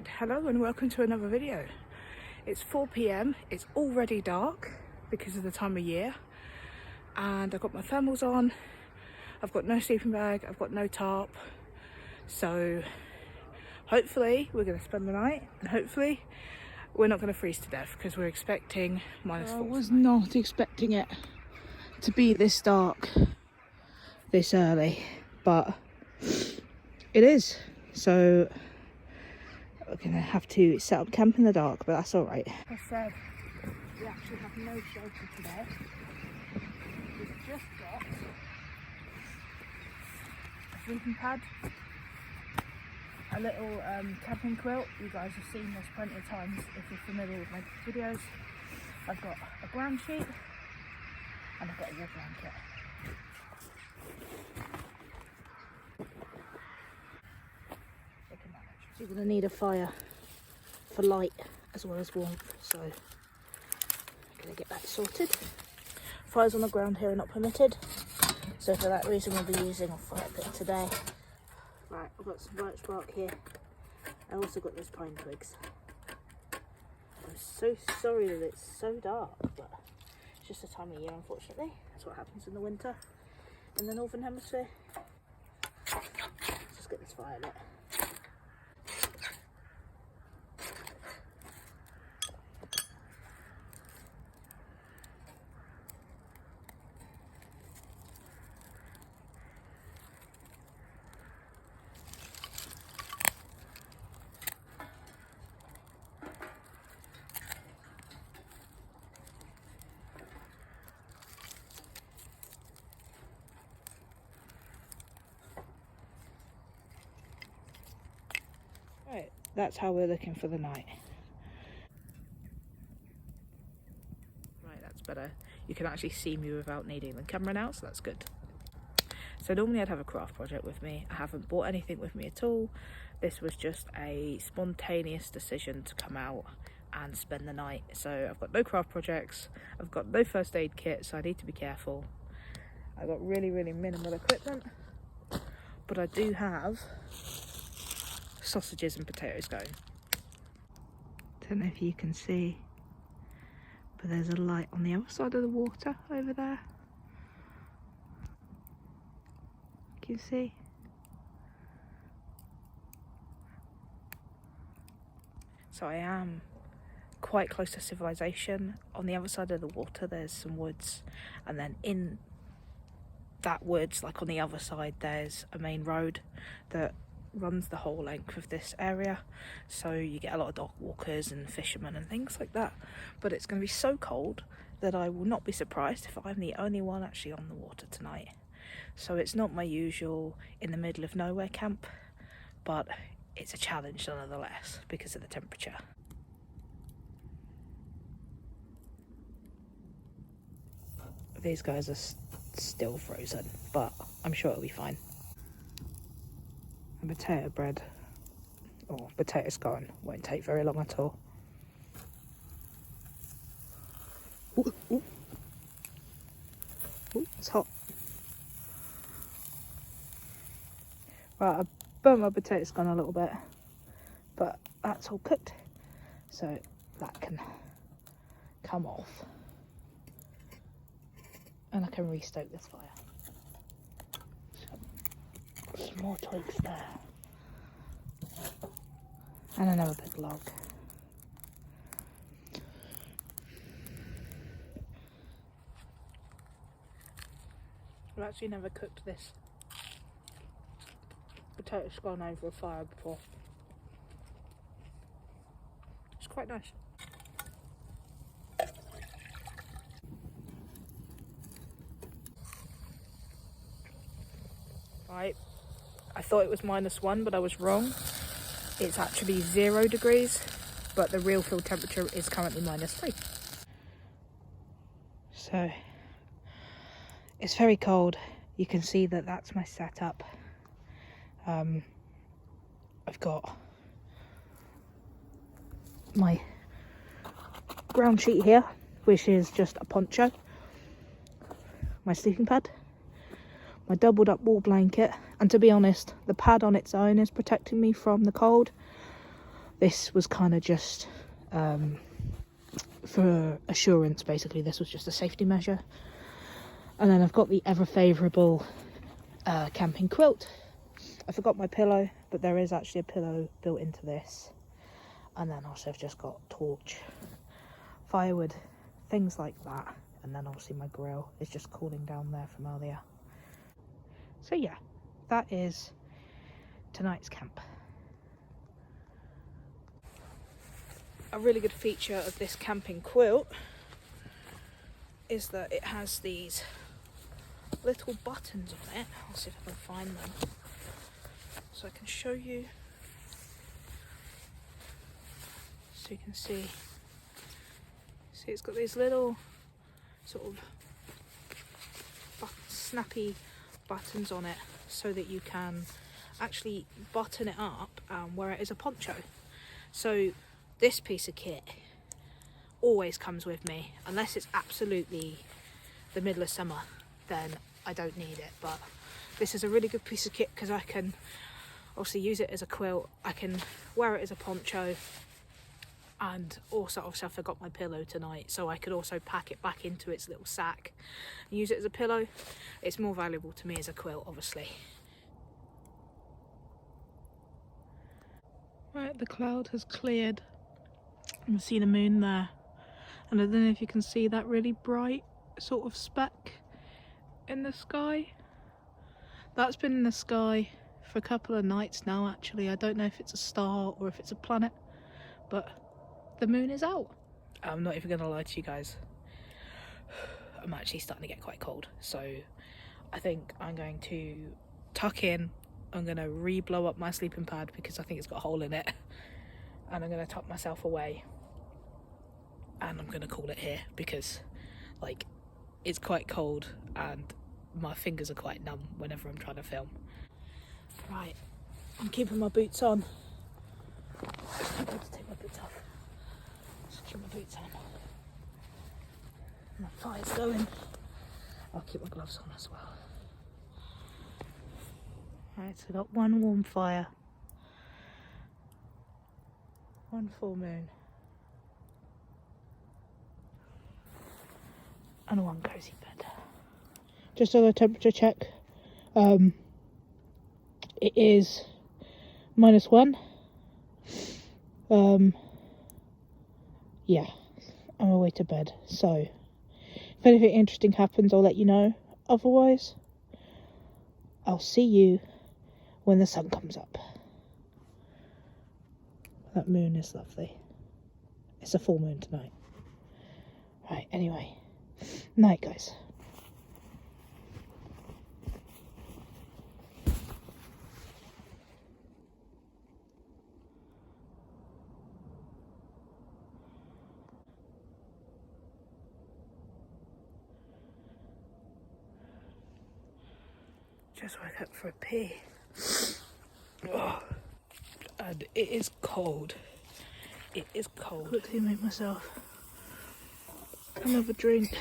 Right, hello and welcome to another video. It's 4 p.m, it's already dark because of the time of year, and I've got my thermals on, I've got no sleeping bag, I've got no tarp, so hopefully we're going to spend the night and hopefully we're not going to freeze to death because we're expecting -4. I was not expecting it to be this dark this early, but it is, so we're gonna have to set up camp in the dark, but that's all right. As I said, we actually have no shelter today. We've just got a sleeping pad, a little camping quilt. You guys have seen this plenty of times if you're familiar with my videos. I've got a ground sheet and I've got a wool blanket. You're going to need a fire for light as well as warmth, so I'm going to get that sorted. Fires on the ground here are not permitted, so for that reason we'll be using a fire pit today. Right, I've got some birch bark here. I also got those pine twigs. I'm so sorry that it's so dark, but it's just the time of year, unfortunately. That's what happens in the winter in the northern hemisphere. Let's just get this fire lit. Right, that's how we're looking for the night. Right, that's better. You can actually see me without needing the camera now, so that's good. So normally I'd have a craft project with me. I haven't brought anything with me at all. This was just a spontaneous decision to come out and spend the night. So I've got no craft projects, I've got no first aid kit, so I need to be careful. I've got really minimal equipment, but I do have sausages and potatoes going. Don't know if you can see, but there's a light on the other side of the water over there. Can you see? So I am quite close to civilization. On the other side of the water there's some woods, and then in that woods, like on the other side, there's a main road that runs the whole length of this area, so you get a lot of dog walkers and fishermen and things like that. But it's going to be so cold that I will not be surprised if I'm the only one actually on the water tonight. So it's not my usual in the middle of nowhere camp, but it's a challenge nonetheless because of the temperature. These guys are still frozen, but I'm sure it'll be fine. And potato bread, or potato scone, won't take very long at all. Ooh, ooh. Ooh, it's hot. Right, I burnt my potato scone a little bit, but that's all cooked, so that can come off. And I can restoke this fire. Some more twigs there. And another big log. I've actually never cooked this potato scone over a fire before. It's quite nice. Right, I thought it was -1, but I was wrong. It's actually 0 degrees, but the real field temperature is currently -3. So it's very cold. You can see that that's my setup. I've got my ground sheet here, which is just a poncho, my sleeping pad, my doubled up wool blanket, and to be honest, the pad on its own is protecting me from the cold, This was kind of just for assurance, basically. This was just a safety measure. And then I've got the ever favourable camping quilt. I forgot my pillow, but there is actually a pillow built into this. And then also I've just got torch, firewood, things like that. And then obviously my grill is just cooling down there from earlier. So yeah, that is tonight's camp. A really good feature of this camping quilt is that it has these little buttons on it. I'll see if I can find them so I can show you, so you can see it's got these little sort of snappy buttons on it so that you can actually button it up where it is a poncho. So this piece of kit always comes with me, unless it's absolutely the middle of summer, then I don't need it. But this is a really good piece of kit because I can obviously use it as a quilt, I can wear it as a poncho, and also obviously I forgot my pillow tonight, so I could also pack it back into its little sack and use it as a pillow. It's more valuable to me as a quilt, obviously. Right, the cloud has cleared. You can see the moon there, and I don't know if you can see that really bright sort of speck in the sky. That's been in the sky for a couple of nights now, actually. I don't know if it's a star or if it's a planet, but the moon is out. I'm not even gonna lie to you guys, I'm actually starting to get quite cold, so I think I'm going to tuck in. I'm gonna re-blow up my sleeping pad because I think it's got a hole in it, and I'm gonna tuck myself away, and I'm gonna call it here because like it's quite cold and my fingers are quite numb whenever I'm trying to film. Right, I'm keeping my boots on. I'm going to take my boots off. Just keep my boots on. My fire's going. I'll keep my gloves on as well. Right, so we've got one warm fire, one full moon, and one cosy bed. Just on a temperature check, it is -1. Yeah, I'm away to bed, so if anything interesting happens I'll let you know. Otherwise, I'll see you when the sun comes up. That moon is lovely. It's a full moon tonight. Right, anyway, night guys. Just woke up for a pee. Oh. And it is cold. It is cold. Quickly make myself another drink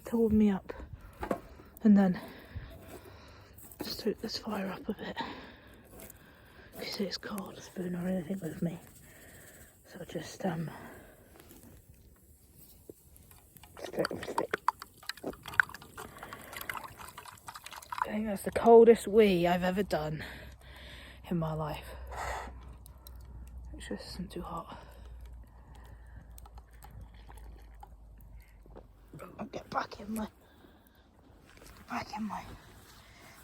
to warm me up, and then just stoke this fire up a bit because it's cold. Spoon or anything with me, so just straight with stick. I think that's the coldest wee I've ever done in my life. It just isn't too hot. I'll get back in my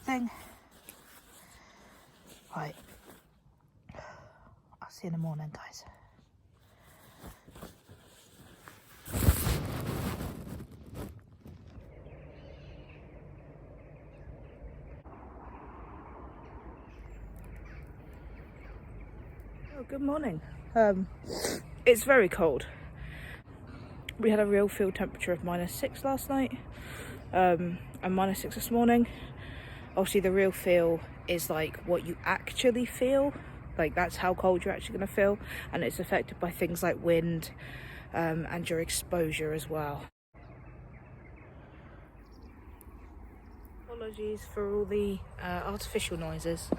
thing. Right. I'll see you in the morning, guys. Oh, good morning. It's very cold. We had a real field temperature of -6 last night, and -6 this morning. Obviously the real feel is like what you actually feel, like that's how cold you're actually going to feel, and it's affected by things like wind and your exposure as well. Apologies for all the artificial noises.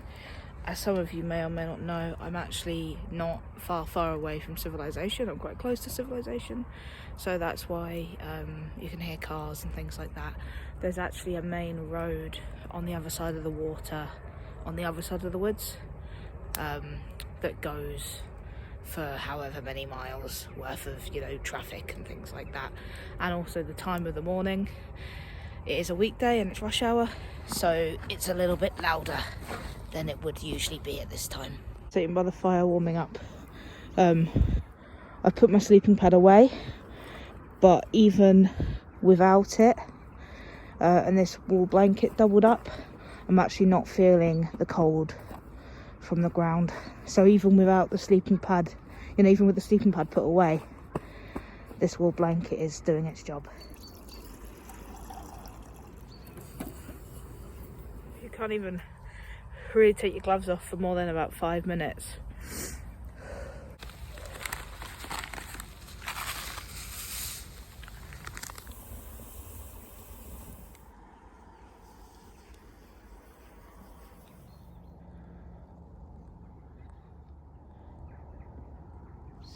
as some of you may or may not know, I'm actually not far away from civilization. I'm quite close to civilization, so that's why you can hear cars and things like that. There's actually a main road on the other side of the water, on the other side of the woods, that goes for however many miles worth of, you know, traffic and things like that. And also the time of the morning, it is a weekday and it's rush hour, so it's a little bit louder than it would usually be at this time. Sitting by the fire warming up. I put my sleeping pad away, but even without it and this wool blanket doubled up, I'm actually not feeling the cold from the ground. So even without the sleeping pad, you know, even with the sleeping pad put away, this wool blanket is doing its job. You can't even really take your gloves off for more than about 5 minutes.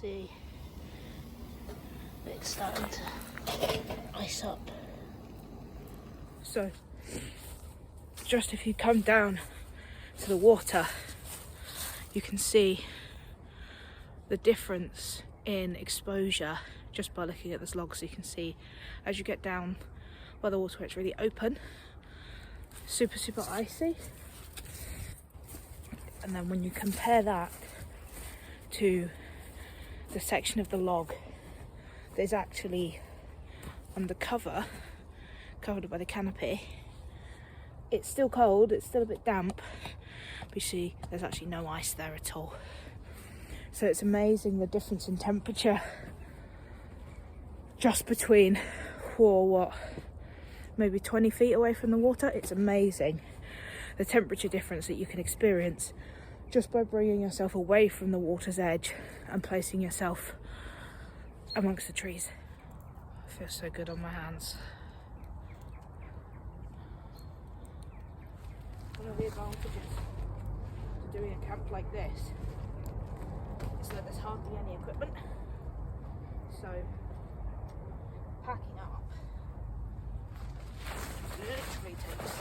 See, it's starting to ice up. So, just if you come down to the water, you can see the difference in exposure just by looking at this log. So you can see as you get down by the water, it's really open, super icy, and then when you compare that to the section of the log that is actually undercover, covered by the canopy, it's still cold, it's still a bit damp, but you see there's actually no ice there at all. So it's amazing the difference in temperature just between, maybe 20 feet away from the water. It's amazing the temperature difference that you can experience just by bringing yourself away from the water's edge and placing yourself amongst the trees. It feels so good on my hands. One of the advantages to doing a camp like this is that there's hardly any equipment, so packing up literally takes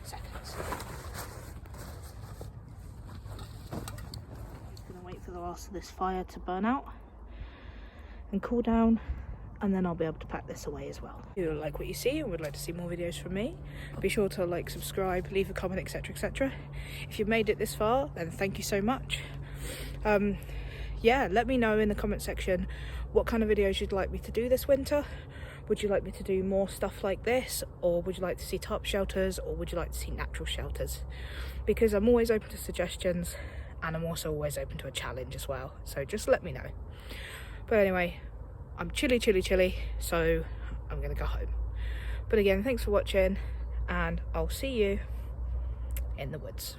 seconds. For the last of this fire to burn out and cool down, and then I'll be able to pack this away as well. If you like what you see and would like to see more videos from me, be sure to like, subscribe, leave a comment, etc. If you've made it this far, then thank you so much. Yeah, let me know in the comment section what kind of videos you'd like me to do this winter. Would you like me to do more stuff like this, or would you like to see tarp shelters, or would you like to see natural shelters? Because I'm always open to suggestions, and I'm also always open to a challenge as well, so just let me know. But anyway, I'm chilly, so I'm gonna go home. But again, thanks for watching, and I'll see you in the woods.